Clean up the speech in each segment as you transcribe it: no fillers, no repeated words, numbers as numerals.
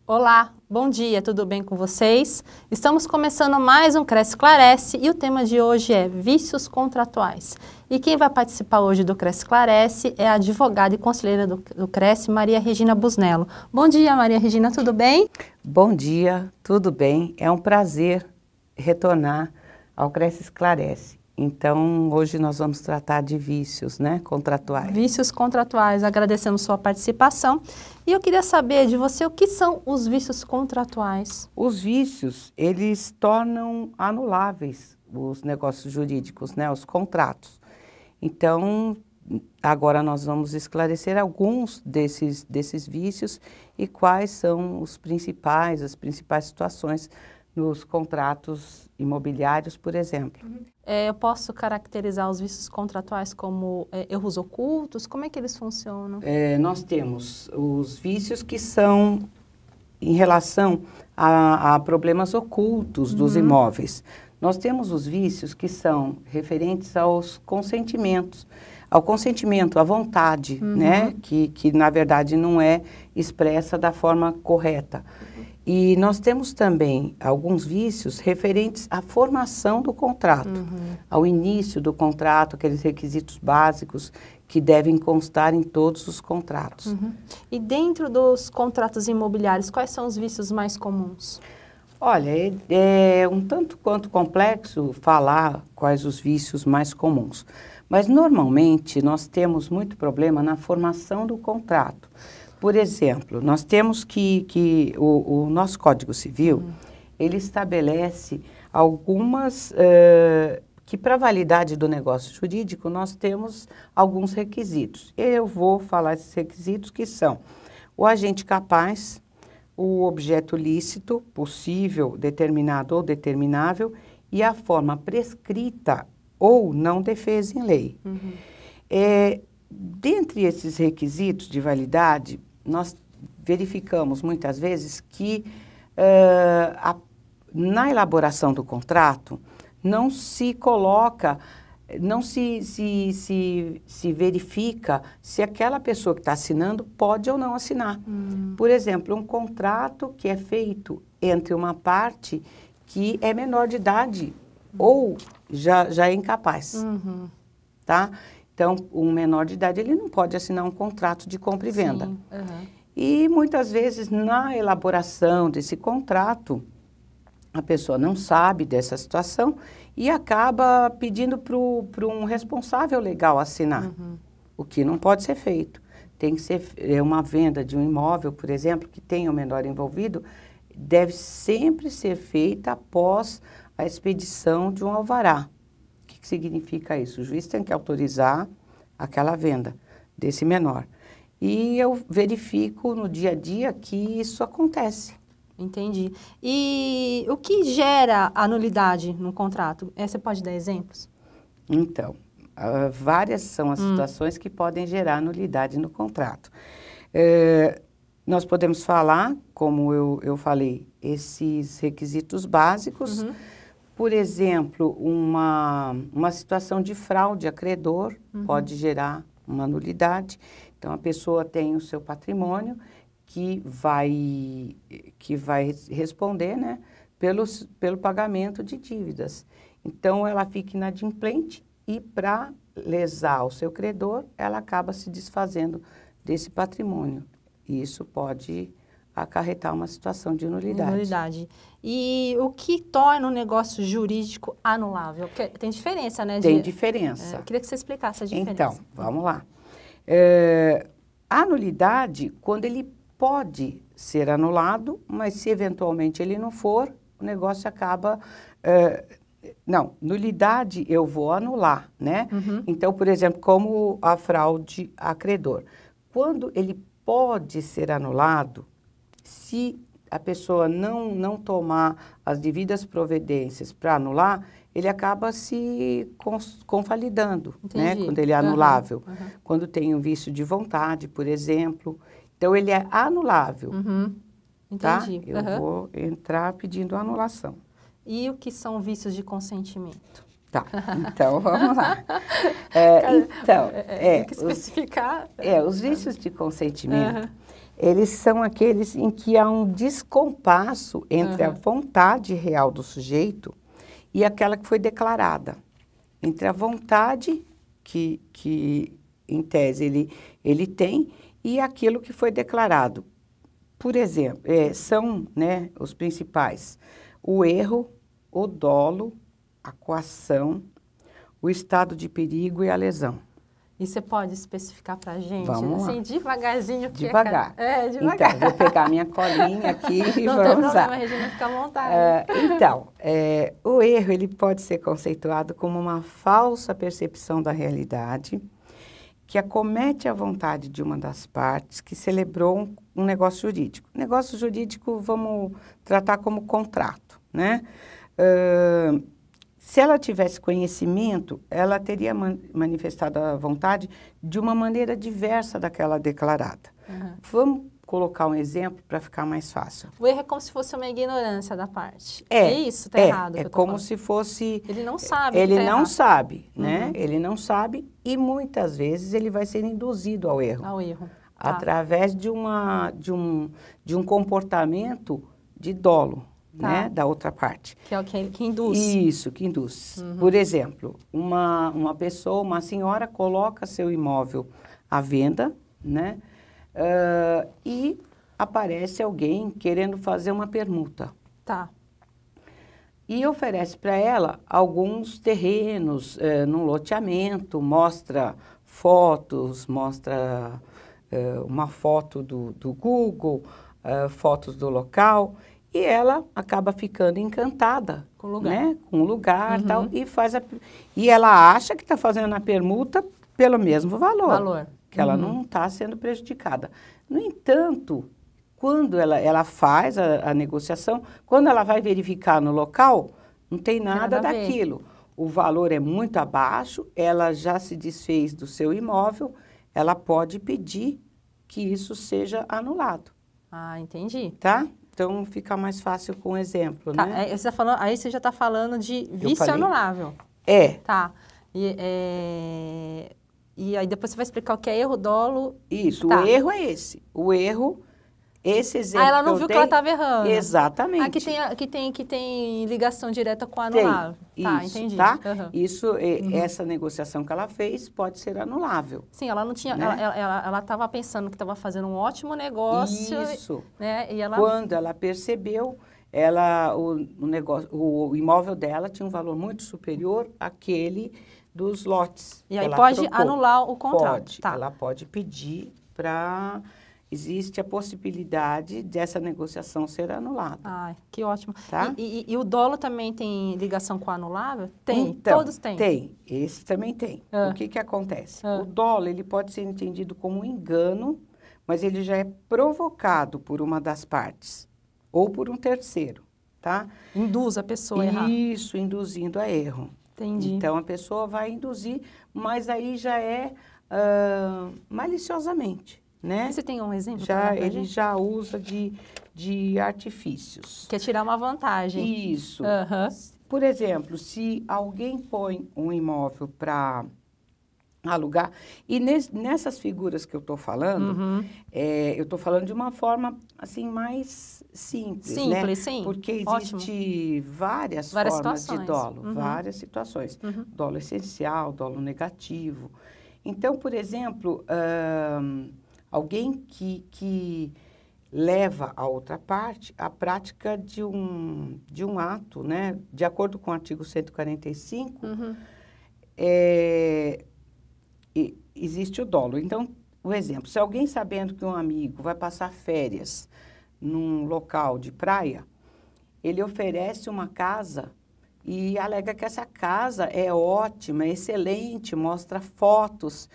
Olá, bom dia, tudo bem com vocês? Estamos começando mais um Cresce Esclarece e o tema de hoje é vícios contratuais. E quem vai participar hoje do Cresce Esclarece é a advogada e conselheira do Cresce, Maria Regina Busnello. Bom dia, Maria Regina, tudo bem? Bom dia, tudo bem? É um prazer retornar ao Cresce Esclarece. Então, hoje nós vamos tratar de vícios, né, contratuais. Vícios contratuais, agradecemos sua participação. E eu queria saber de você o que são os vícios contratuais. Os vícios, eles tornam anuláveis os negócios jurídicos, né, os contratos. Então, agora nós vamos esclarecer alguns desses vícios e quais são as principais situações nos contratos imobiliários, por exemplo. Eu posso caracterizar os vícios contratuais como erros ocultos? Como é que eles funcionam? Nós temos os vícios que são em relação a problemas ocultos dos imóveis. Nós temos os vícios que são referentes aos consentimentos, ao consentimento, à vontade, né? Que na verdade não é expressa da forma correta. E nós temos também alguns vícios referentes à formação do contrato, ao início do contrato, aqueles requisitos básicos que devem constar em todos os contratos. E dentro dos contratos imobiliários, quais são os vícios mais comuns? Olha, é um tanto quanto complexo falar quais os vícios mais comuns, mas normalmente nós temos muito problema na formação do contrato. Por exemplo, nós temos que o nosso Código Civil, ele estabelece algumas, que para a validade do negócio jurídico nós temos alguns requisitos. Eu vou falar esses requisitos que são o agente capaz, o objeto lícito, possível, determinado ou determinável e a forma prescrita ou não defesa em lei. Dentre esses requisitos de validade, nós verificamos muitas vezes que na elaboração do contrato não se coloca, não se verifica se aquela pessoa que está assinando pode ou não assinar. Por exemplo, um contrato que é feito entre uma parte que é menor de idade ou já é incapaz, tá? Então, um menor de idade, ele não pode assinar um contrato de compra e venda. E, muitas vezes, na elaboração desse contrato, a pessoa não sabe dessa situação e acaba pedindo para um responsável legal assinar, o que não pode ser feito. Tem que ser uma venda de um imóvel, por exemplo, que tenha o menor envolvido, deve sempre ser feita após a expedição de um alvará. O que significa isso? O juiz tem que autorizar aquela venda desse menor. E eu verifico no dia a dia que isso acontece. Entendi. E o que gera a nulidade no contrato? Você pode dar exemplos? Então, várias são as situações que podem gerar nulidade no contrato. Nós podemos falar, como eu falei, esses requisitos básicos. Por exemplo, uma situação de fraude a credor pode gerar uma nulidade. Então, a pessoa tem o seu patrimônio que vai responder, né, pelo pagamento de dívidas. Então, ela fica inadimplente e, para lesar o seu credor, ela acaba se desfazendo desse patrimônio. E isso pode acarretar uma situação de nulidade. E o que torna o negócio jurídico anulável? Porque tem diferença, né? Tem diferença. Eu queria que você explicasse a diferença. Então, vamos lá. A nulidade, quando ele pode ser anulado, mas se eventualmente ele não for, o negócio acaba... não, nulidade eu vou anular, né? Então, por exemplo, como a fraude a credor. Quando ele pode ser anulado, se a pessoa não tomar as devidas providências para anular, ele acaba se convalidando, né? Quando ele é anulável. Quando tem um vício de vontade, por exemplo. Então, ele é anulável, tá? Eu vou entrar pedindo anulação. E o que são vícios de consentimento? Tá, então vamos lá. Tem que especificar. Os vícios de consentimento, eles são aqueles em que há um descompasso entre a vontade real do sujeito e aquela que foi declarada. Entre a vontade que em tese, ele tem e aquilo que foi declarado. Por exemplo, são, né, os principais: o erro, o dolo, a coação, o estado de perigo e a lesão. E você pode especificar para a gente? Vamos assim, lá. devagarzinho. Devagar. Devagar. Então, vou pegar minha colinha aqui e Não vamos tem problema, lá. Regina, fica à vontade. Então, o erro ele pode ser conceituado como uma falsa percepção da realidade que acomete a vontade de uma das partes que celebrou um negócio jurídico. Negócio jurídico vamos tratar como contrato, né? Se ela tivesse conhecimento, ela teria manifestado a vontade de uma maneira diversa daquela declarada. Vamos colocar um exemplo para ficar mais fácil. O erro é como se fosse uma ignorância da parte. É isso? Tá errado? É como se fosse... Ele não sabe. Ele tá não errado. sabe, né? Ele não sabe e muitas vezes ele vai ser induzido ao erro. Ao erro. Através de um comportamento de dolo. Né, da outra parte. Que é o que induz. Isso, que induz. Por exemplo, uma pessoa, uma senhora coloca seu imóvel à venda, né, e aparece alguém querendo fazer uma permuta. Tá. E oferece para ela alguns terrenos num loteamento, mostra fotos, mostra uma foto do Google, fotos do local. E ela acaba ficando encantada com o lugar, né? Com o lugar e tal, e ela acha que está fazendo a permuta pelo mesmo valor. Que ela não está sendo prejudicada. No entanto, quando ela faz a negociação, quando ela vai verificar no local, não tem nada daquilo. O valor é muito abaixo, ela já se desfez do seu imóvel, ela pode pedir que isso seja anulado. Ah, entendi. Tá? Então, fica mais fácil com o exemplo, né? Aí você já está falando de vício anulável. Tá. E aí depois você vai explicar o que é erro, dolo... Isso, o erro é esse. O erro, esse exemplo ela não viu que ela estava errando. Exatamente. Que tem ligação direta com o anulável. Tá, isso, entendi. Tá? Isso, essa negociação que ela fez pode ser anulável. Sim, ela não tinha... Né? Ela estava pensando que estava fazendo um ótimo negócio. Isso. Né? E ela... Quando ela percebeu, o imóvel dela tinha um valor muito superior àquele dos lotes. E aí pode anular o contrato. Pode. Tá. Ela pode pedir para... Existe a possibilidade dessa negociação ser anulada. Ai, que ótimo. Tá? E o dolo também tem ligação com o anulável? Tem, então, todos têm. Tem, esse também tem. O que acontece? O dolo, ele pode ser entendido como um engano, mas ele já é provocado por uma das partes, ou por um terceiro, tá? Induz a pessoa a errar. Isso, induzindo a erro. Entendi. Então, a pessoa vai induzir, mas aí já é maliciosamente. Né? Você tem um exemplo? Ele já usa de artifícios. Quer tirar uma vantagem. Isso. Por exemplo, se alguém põe um imóvel para alugar, e nessas figuras que eu estou falando, eu estou falando de uma forma assim mais simples, né? Sim. Porque existe várias formas situações. De dolo, várias situações. Dolo essencial, dolo negativo. Então, por exemplo, alguém que leva a outra parte a prática de um ato, né? De acordo com o artigo 145, existe o dolo. Então, o exemplo, se alguém sabendo que um amigo vai passar férias num local de praia, ele oferece uma casa e alega que essa casa é ótima, excelente, mostra fotos.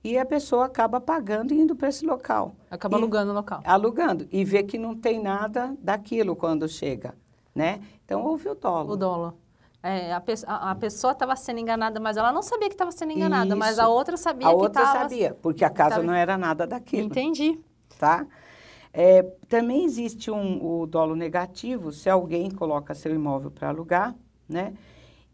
E a pessoa acaba pagando e indo para esse local. Acaba alugando o local. Alugando. E vê que não tem nada daquilo quando chega, né? Então, houve o dolo. O dolo. A pessoa estava sendo enganada, mas ela não sabia que estava sendo enganada. Isso. Mas a outra sabia que estava... A outra sabia, porque a casa não era nada daquilo. Entendi. Tá? Também existe o dolo negativo, se alguém coloca seu imóvel para alugar, né?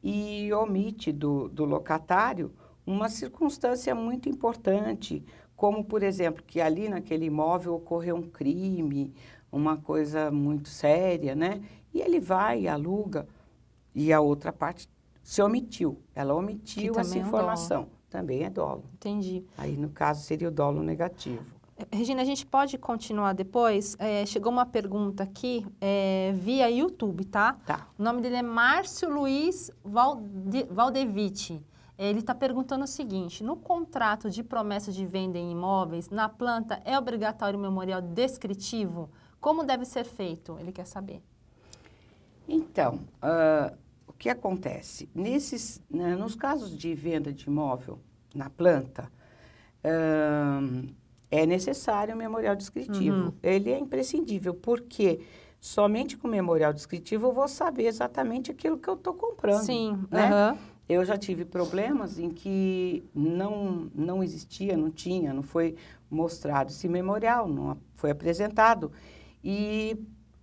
E omite do locatário uma circunstância muito importante, como, por exemplo, que ali naquele imóvel ocorreu um crime, uma coisa muito séria, né? E ele vai e aluga, e a outra parte se omitiu. Ela omitiu essa informação. Também é dolo. Entendi. Aí, no caso, seria o dolo negativo. Regina, a gente pode continuar depois? Chegou uma pergunta aqui via YouTube, tá? Tá. O nome dele é Márcio Luiz Valdeviti. Ele está perguntando o seguinte: no contrato de promessa de venda em imóveis, na planta é obrigatório o memorial descritivo? Como deve ser feito? Ele quer saber. Então, o que acontece? Nos casos de venda de imóvel na planta, é necessário o memorial descritivo. Ele é imprescindível, porque somente com o memorial descritivo eu vou saber exatamente aquilo que eu estou comprando. Sim, né? Eu já tive problemas em que não existia, não tinha, não foi mostrado esse memorial, não foi apresentado. E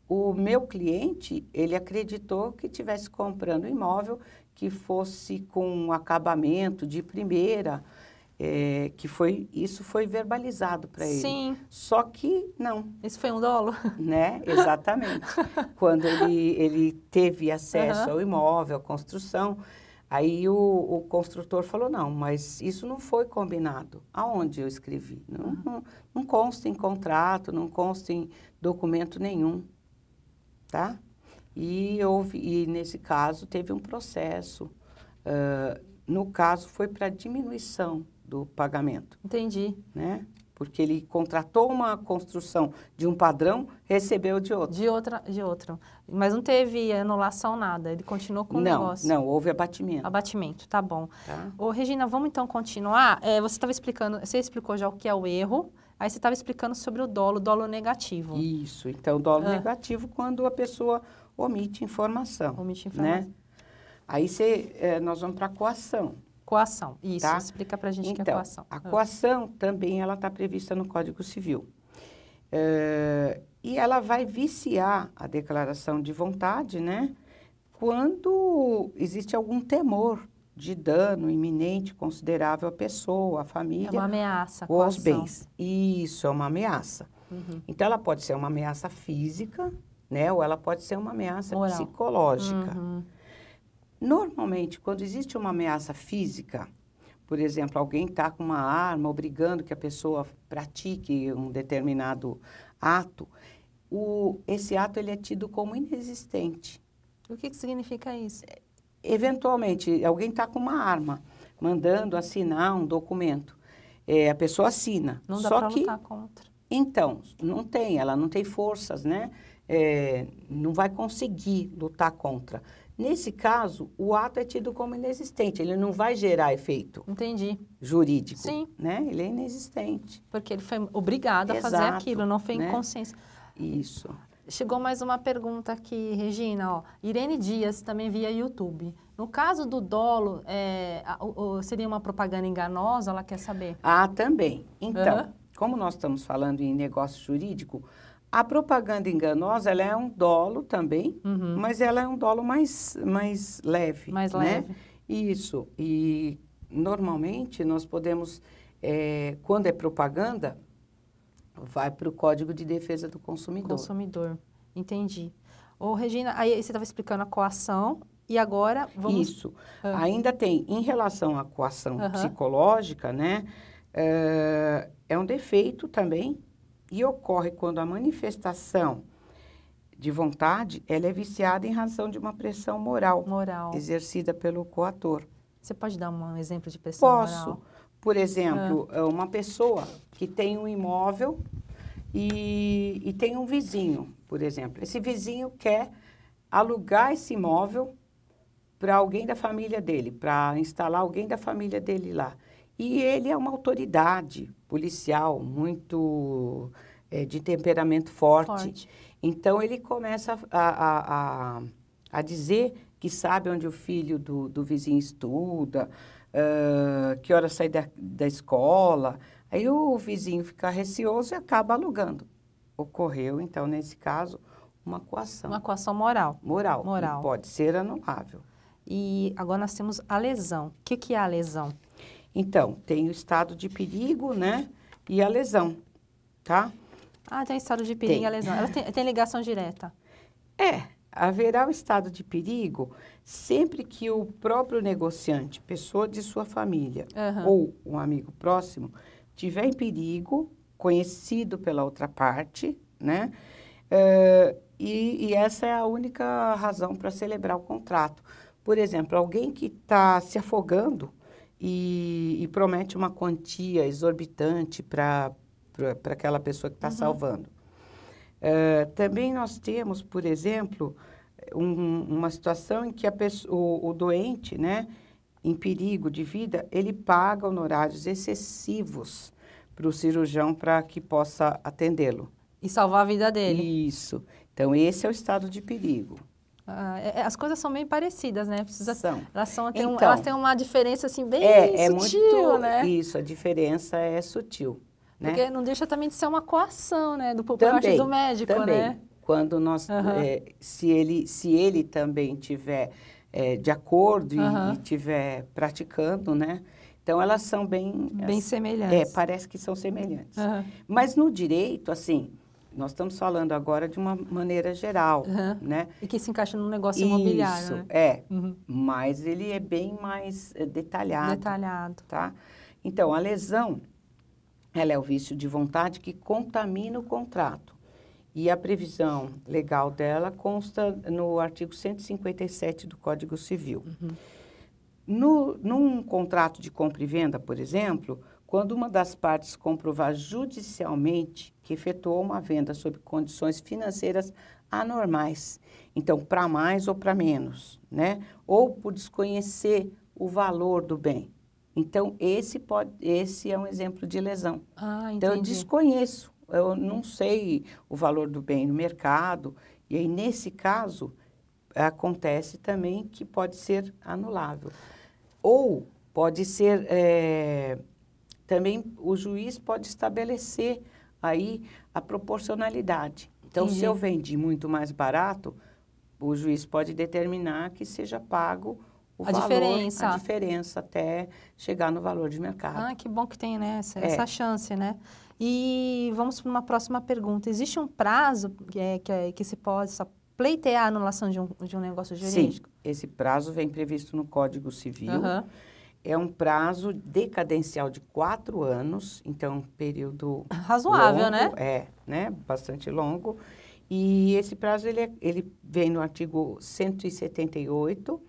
o meu cliente, ele acreditou que estivesse comprando um imóvel que fosse com um acabamento de primeira, isso foi verbalizado para ele. Sim. Só que não. Isso foi um dolo? Né? Exatamente. Quando ele teve acesso ao imóvel, à construção, aí o construtor falou, não, mas isso não foi combinado. Aonde eu escrevi? Não consta em contrato, não consta em documento nenhum. Tá? E nesse caso teve um processo. No caso foi para diminuição do pagamento. Entendi. Né? Porque ele contratou uma construção de um padrão, recebeu de outro. De outro. Mas não teve anulação, nada. Ele continuou com o negócio. Não, houve abatimento. Abatimento, tá bom. Tá. Ô, Regina, vamos então continuar. Você explicou já o que é o erro, aí você estava explicando sobre o dolo negativo. Isso, então o dolo negativo quando a pessoa omite informação. Omite informação. Né? Aí nós vamos para a coação. Coação, isso. Tá? Explica para a gente o que é coação. A coação também ela está prevista no Código Civil. E ela vai viciar a declaração de vontade, né? Quando existe algum temor de dano iminente considerável à pessoa, à família. É uma ameaça, ou aos coação. bens. Isso, é uma ameaça. Então, ela pode ser uma ameaça física, né? Ou ela pode ser uma ameaça moral. Psicológica. Normalmente, quando existe uma ameaça física, por exemplo, alguém está com uma arma obrigando que a pessoa pratique um determinado ato, esse ato ele é tido como inexistente. O que significa isso? Eventualmente, alguém está com uma arma, mandando assinar um documento. A pessoa assina. Não dá para lutar contra. Então, ela não tem forças, né? Não vai conseguir lutar contra. Nesse caso, o ato é tido como inexistente, ele não vai gerar efeito. Entendi. Jurídico. Sim. Né? Ele é inexistente. Porque ele foi obrigado a fazer aquilo, não foi inconsciência. Isso. Chegou mais uma pergunta aqui, Regina. Ó. Irene Dias, também via YouTube. No caso do dolo, seria uma propaganda enganosa? Ela quer saber. Também. Então, como nós estamos falando em negócio jurídico, a propaganda enganosa, ela é um dolo também, mas ela é um dolo mais leve. Mais né? leve. Isso. E, normalmente, nós podemos, quando é propaganda, vai para o Código de Defesa do Consumidor. Consumidor. Entendi. Ô, Regina, aí você estava explicando a coação e agora vamos... Isso. Ainda tem, em relação à coação psicológica, né? É um defeito também. E ocorre quando a manifestação de vontade, ela é viciada em razão de uma pressão moral. Exercida pelo coator. Você pode dar um exemplo de pressão moral? Posso. Por exemplo, uma pessoa que tem um imóvel e tem um vizinho, por exemplo. Esse vizinho quer alugar esse imóvel para alguém da família dele, para instalar alguém da família dele lá. E ele é uma autoridade policial muito de temperamento forte. Então, ele começa a dizer que sabe onde o filho do vizinho estuda, que hora sai da escola. Aí o vizinho fica receoso e acaba alugando. Ocorreu, então, nesse caso, uma coação. Uma coação moral. Moral. E pode ser anulável. E agora nós temos a lesão. O que é a lesão? Então, tem o estado de perigo, né? e a lesão, tá? Ah, tem estado de perigo e a lesão. Ela tem ligação direta. Haverá o estado de perigo sempre que o próprio negociante, pessoa de sua família ou um amigo próximo, tiver em perigo, conhecido pela outra parte, né? E essa é a única razão para celebrar o contrato. Por exemplo, alguém que está se afogando e promete uma quantia exorbitante para aquela pessoa que está salvando. Também nós temos, por exemplo, uma situação em que o doente, né, em perigo de vida, ele paga honorários excessivos para o cirurgião para que possa atendê-lo. E salvar a vida dele. Isso. Então, esse é o estado de perigo. As coisas são bem parecidas, né? São. Elas têm uma diferença, assim, bem sutil, né? Isso, a diferença é sutil. Porque não deixa também de ser uma coação, né? Por parte do médico, né? Quando nós, se ele também tiver de acordo e estiver praticando, né? Então, elas são bem semelhantes. Parece que são semelhantes. Mas no direito, assim, nós estamos falando agora de uma maneira geral, né? E que se encaixa no negócio imobiliário, né? Mas ele é bem mais detalhado. Detalhado. Tá? Então, a lesão, ela é o vício de vontade que contamina o contrato. E a previsão legal dela consta no artigo 157 do Código Civil. Num contrato de compra e venda, por exemplo, quando uma das partes comprovar judicialmente que efetuou uma venda sob condições financeiras anormais, então, para mais ou para menos, né? Ou por desconhecer o valor do bem. Então, esse é um exemplo de lesão. Então, eu desconheço, eu não sei o valor do bem no mercado, e aí, nesse caso, acontece também que pode ser anulável. Ou pode ser, também o juiz pode estabelecer aí a proporcionalidade. Então, se eu vendi muito mais barato, o juiz pode determinar que seja pago a diferença até chegar no valor de mercado. Que bom que tem, né, essa chance, né? E vamos para uma próxima pergunta. Existe um prazo que se possa pleitear a anulação de um negócio jurídico? Sim, esse prazo vem previsto no Código Civil. É um prazo decadencial de 4 anos, então um período razoável, longo, né? Bastante longo. E esse prazo ele vem no artigo 178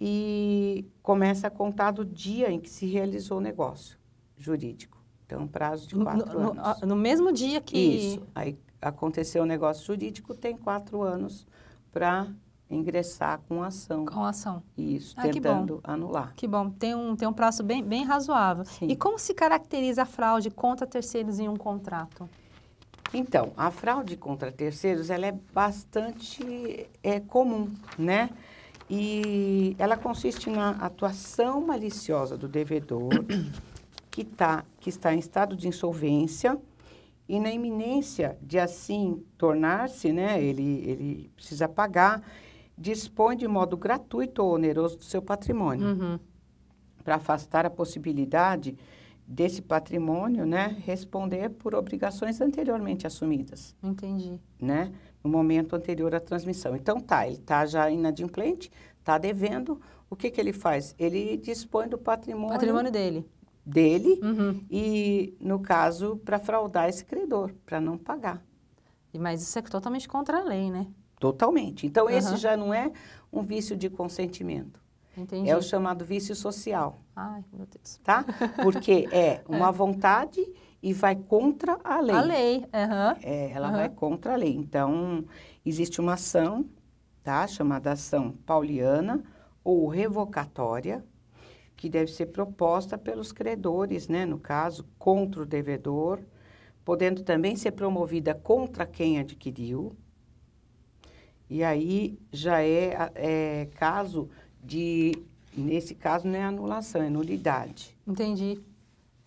e começa a contar do dia em que se realizou o negócio jurídico. Então, um prazo de 4 anos. No mesmo dia que... Isso. Aí aconteceu o negócio jurídico, tem 4 anos para ingressar com ação. Com ação. Isso, tentando anular. Que bom. Tem um prazo bem razoável. Sim. E como se caracteriza a fraude contra terceiros em um contrato? Então, a fraude contra terceiros, ela é bastante comum, né? E ela consiste na atuação maliciosa do devedor que está em estado de insolvência e na iminência de assim tornar-se, né? Ele precisa pagar, dispõe de modo gratuito ou oneroso do seu patrimônio para afastar a possibilidade desse patrimônio, né, responder por obrigações anteriormente assumidas. Entendi. Né, no momento anterior à transmissão. Então, ele está já inadimplente, está devendo, o que ele faz? Ele dispõe do patrimônio dele. E, no caso, para fraudar esse credor, para não pagar. Mas isso é totalmente contra a lei, né? Totalmente. Então, esse já não é um vício de consentimento. Entendi. É o chamado vício social. Ai, meu Deus. Tá? Porque é uma vontade e vai contra a lei. A lei, ela vai contra a lei. Então, existe uma ação, tá? Chamada ação pauliana ou revocatória, que deve ser proposta pelos credores, né? No caso, contra o devedor, podendo também ser promovida contra quem adquiriu. E aí já é caso nesse caso não é anulação, é nulidade. Entendi.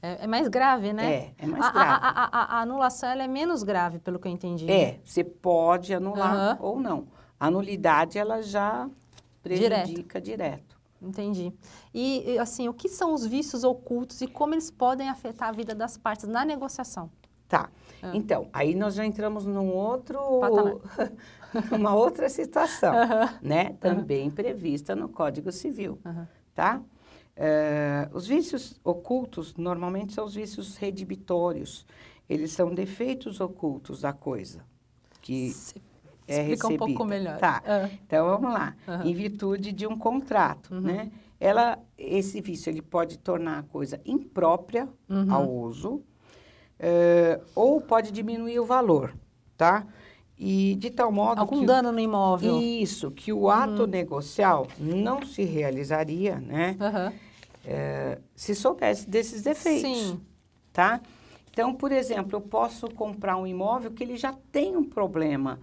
É mais grave, né? É mais grave. A anulação ela é menos grave, pelo que eu entendi. Você pode anular ou não. A nulidade, ela já prejudica direto. Entendi. E, assim, o que são os vícios ocultos e como eles podem afetar a vida das partes na negociação? Tá. Então, aí nós já entramos num outro... Patamar. uma outra situação, né? Também prevista no Código Civil, tá? Os vícios ocultos, normalmente, são os vícios redibitórios. Eles são defeitos ocultos da coisa que é recebida. Explica um pouco melhor. Tá. Então, vamos lá. Em virtude de um contrato, né? Esse vício, ele pode tornar a coisa imprópria ao uso, ou pode diminuir o valor, tá? E de tal modo algum dano no imóvel. Isso, que o ato negocial não se realizaria, né? Se soubesse desses defeitos. Sim. Tá? Então, por exemplo, eu posso comprar um imóvel que ele já tem um problema.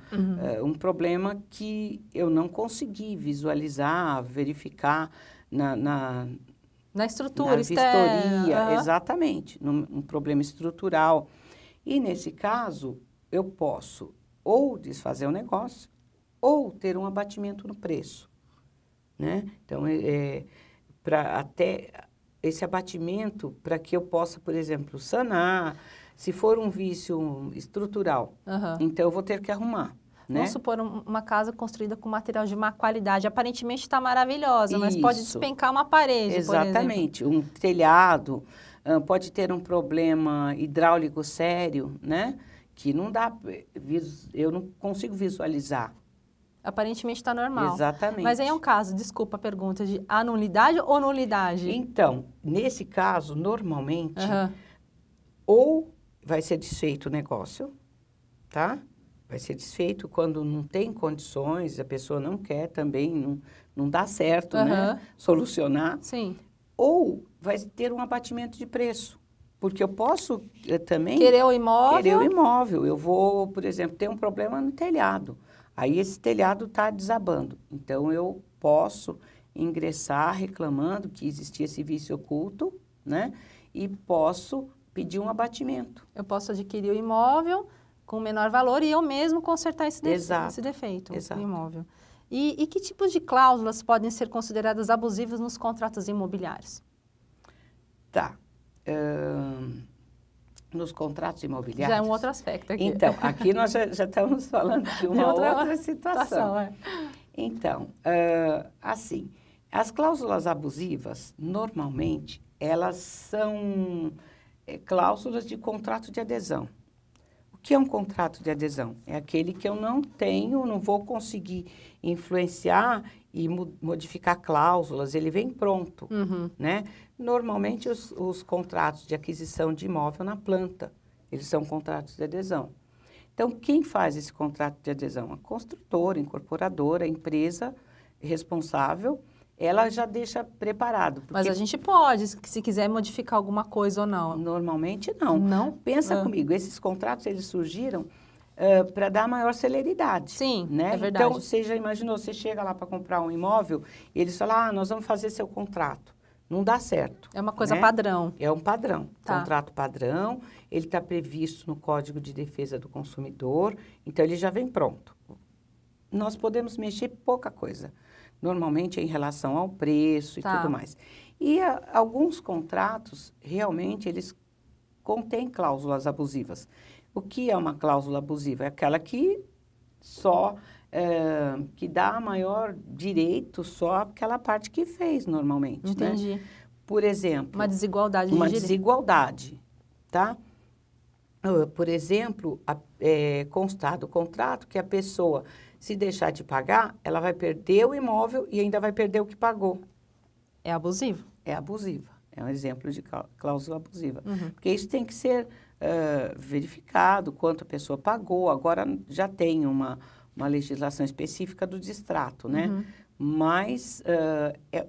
Um problema que eu não consegui visualizar, verificar na estrutura, na vistoria, exatamente, um problema estrutural. E nesse caso, eu posso ou desfazer o negócio ou ter um abatimento no preço, né? Então, para até esse abatimento, para que eu possa, por exemplo, sanar, se for um vício estrutural, então eu vou ter que arrumar. Né? Vamos supor uma casa construída com material de má qualidade, aparentemente está maravilhosa, mas pode despencar uma parede, exatamente, por exemplo. Um telhado, pode ter um problema hidráulico sério, né? Que não dá, eu não consigo visualizar. Aparentemente está normal. Exatamente. Mas aí é um caso, desculpa a pergunta, de anulidade ou nulidade? Então, nesse caso, normalmente, ou vai ser desfeito o negócio, tá? Vai ser desfeito quando não tem condições, a pessoa não quer também, não dá certo, né? Solucionar. Sim. Ou vai ter um abatimento de preço. Porque eu posso também... Querer o imóvel. Querer o imóvel. Eu vou, por exemplo, ter um problema no telhado. Aí esse telhado está desabando. Então, eu posso ingressar reclamando que existia esse vício oculto, né? E posso pedir um abatimento. Eu posso adquirir o imóvel com menor valor e eu mesmo consertar esse defeito do imóvel. E que tipos de cláusulas podem ser consideradas abusivas nos contratos imobiliários? Tá. Nos contratos imobiliários... Já é um outro aspecto aqui. Então, aqui nós já estamos falando de uma outra situação. Então, assim, as cláusulas abusivas, normalmente, elas são cláusulas de contrato de adesão. O que é um contrato de adesão? É aquele que eu não vou conseguir influenciar e modificar cláusulas, ele vem pronto, né? Normalmente, os contratos de aquisição de imóvel na planta, eles são contratos de adesão. Então, quem faz esse contrato de adesão? A construtora, a incorporadora, a empresa responsável, ela já deixa preparado. Mas a gente pode, se quiser modificar alguma coisa ou não. Normalmente, não. Não? Pensa comigo, esses contratos, eles surgiram para dar maior celeridade. Sim, né? é verdade. Então, você já imaginou, você chega lá para comprar um imóvel, e eles falam, nós vamos fazer seu contrato. Não dá certo. É uma coisa né? padrão. É um padrão. Tá. Contrato padrão, ele está previsto no Código de Defesa do Consumidor, então ele já vem pronto. Nós podemos mexer pouca coisa. Normalmente é em relação ao preço e tudo mais. E alguns contratos, realmente, eles contêm cláusulas abusivas. O que é uma cláusula abusiva? É aquela que só... que dá maior direito só àquela parte que fez, normalmente. Entendi. Né? Por exemplo... Uma desigualdade de Uma direito. desigualdade, tá? Por exemplo, constado o contrato que a pessoa, se deixar de pagar, ela vai perder o imóvel e ainda vai perder o que pagou. É abusivo? É abusiva. É um exemplo de cláusula abusiva. Porque isso tem que ser verificado, quanto a pessoa pagou. Agora já tem uma legislação específica do distrato, né? Mas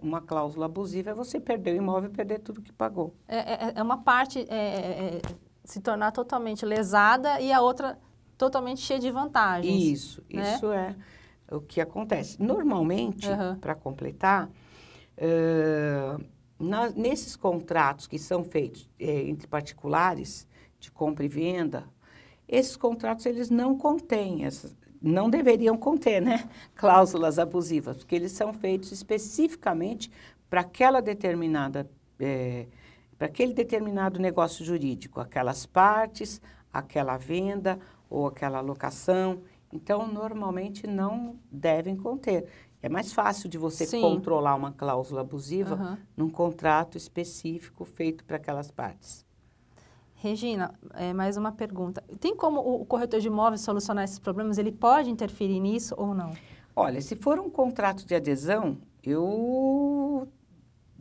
uma cláusula abusiva é você perder o imóvel e perder tudo que pagou. É uma parte se tornar totalmente lesada e a outra totalmente cheia de vantagens. Isso, né? Isso é o que acontece. Normalmente, para completar, nesses contratos que são feitos entre particulares, de compra e venda, esses contratos eles não contêm não deveriam conter, né, cláusulas abusivas, porque eles são feitos especificamente para aquela determinada, para aquele determinado negócio jurídico, aquelas partes, aquela venda ou aquela locação. Então, normalmente não devem conter. É mais fácil de você controlar uma cláusula abusiva num contrato específico feito para aquelas partes. Regina, mais uma pergunta. Tem como o corretor de imóveis solucionar esses problemas? Ele pode interferir nisso ou não? Olha, se for um contrato de adesão, eu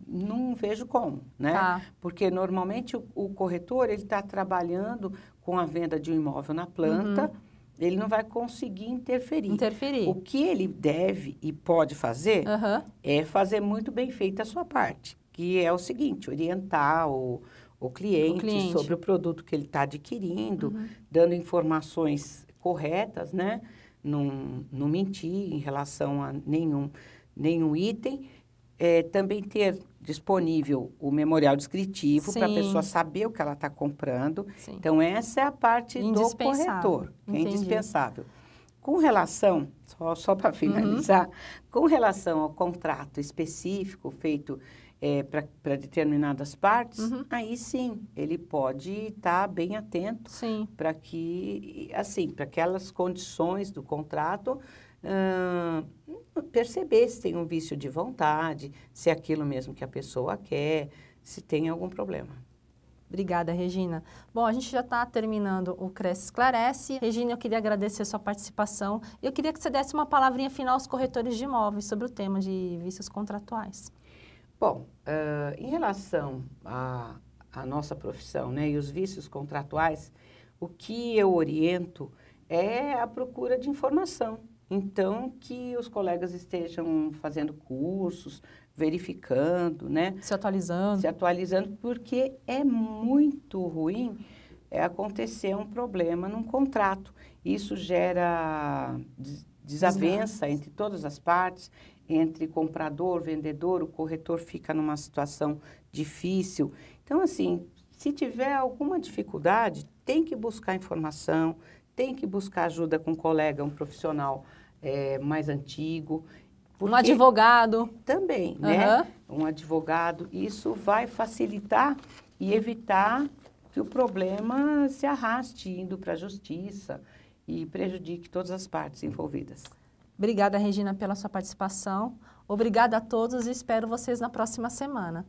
não vejo como, né? Tá. Porque normalmente o corretor, ele está trabalhando com a venda de um imóvel na planta, ele não vai conseguir interferir. O que ele deve e pode fazer é fazer muito bem feita a sua parte, que é o seguinte, orientar o cliente sobre o produto que ele está adquirindo, dando informações corretas, né? Não mentir em relação a nenhum item. Também ter disponível o memorial descritivo para a pessoa saber o que ela está comprando. Sim. Então, essa é a parte do corretor, que é indispensável. Com relação, só para finalizar, com relação ao contrato específico feito para determinadas partes, aí sim, ele pode estar bem atento para que, assim, para aquelas condições do contrato, perceber se tem um vício de vontade, se é aquilo mesmo que a pessoa quer, se tem algum problema. Obrigada, Regina. Bom, a gente já está terminando o Cresce Esclarece. Regina, eu queria agradecer a sua participação. Eu queria que você desse uma palavrinha final aos corretores de imóveis sobre o tema de vícios contratuais. Bom, em relação à nossa profissão, né, e os vícios contratuais, o que eu oriento é a procura de informação. Então, que os colegas estejam fazendo cursos, verificando, né? Se atualizando, porque é muito ruim acontecer um problema num contrato. Isso gera desavença entre todas as partes, entre comprador, vendedor, o corretor fica numa situação difícil. Então, assim, se tiver alguma dificuldade, tem que buscar informação, tem que buscar ajuda com um colega, um profissional mais antigo. Um advogado. Também, né? Um advogado. Isso vai facilitar e evitar que o problema se arraste indo para a justiça e prejudique todas as partes envolvidas. Obrigada, Regina, pela sua participação. Obrigada a todos e espero vocês na próxima semana.